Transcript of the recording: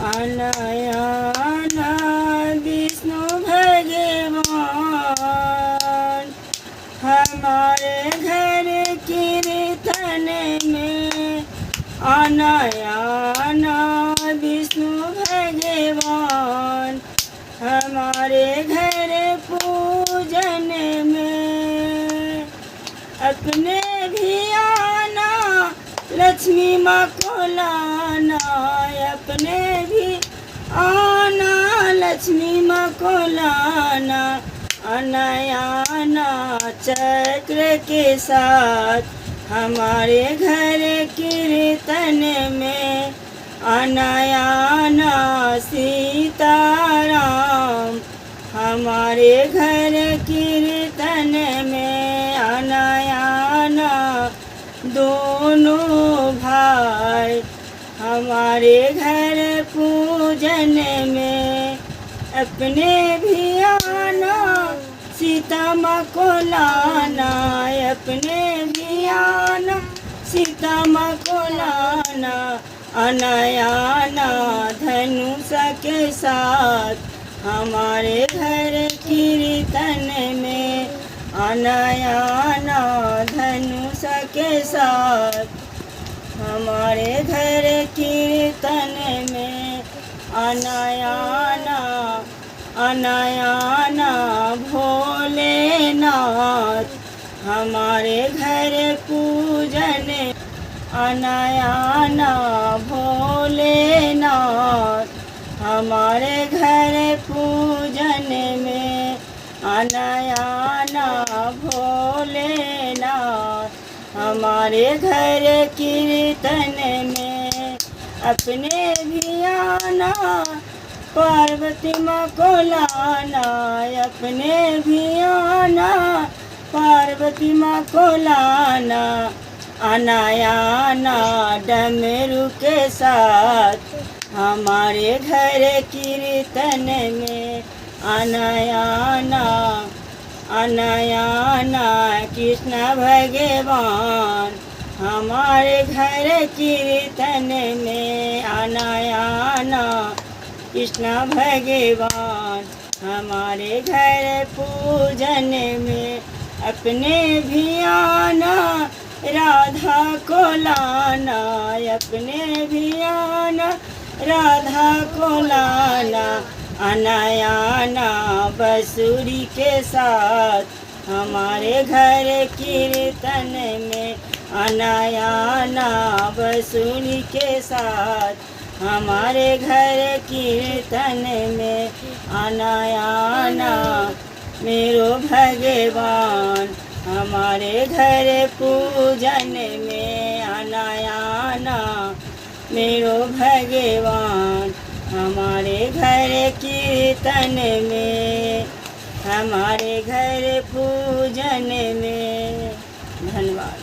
आना विष्णु भगवान हमारे घर कीर्तन में। आना विष्णु भगवान हमारे घर पूजन में। अपने भी आना लक्ष्मी माँ को लाना, अपने भी आना लक्ष्मी माँ को लाना। आना चक्र के साथ हमारे घर कीर्तन में। आना सीताराम हमारे घर कीर्तन में। आना दोनों भाई हमारे घर पूजन में। अपने भी आना सीता माँ को लाना, अपने भी आना सीता माँ को लाना। आना धनुष के साथ हमारे घर कीर्तन में। आना धनुष के साथ हमारे घर कीर्तन में। आना भोलेनाथ हमारे घर पूजन। आना भोलेनाथ हमारे घर पूजन में। आना भोलेनाथ हमारे घर कीर्तन में। अपने भी आना पार्वती माँ को लाना, अपने भी आना पार्वती माँ को लाना। आना डमरू के साथ हमारे घर कीर्तन में। आना कृष्ण भगवान हमारे घर कीर्तन में। आना कृष्ण भगवान हमारे घर पूजन में। अपने भी आना राधा को लाना, अपने भी आना राधा को लाना। आना बंसुरी के साथ हमारे घर कीर्तन में। आना बंसुरी के साथ हमारे घर कीर्तन में। आना मेरो भगवान हमारे घर पूजन में। आना मेरो भगवान हमारे घर कीर्तन में, हमारे घर पूजन में। धन्यवाद।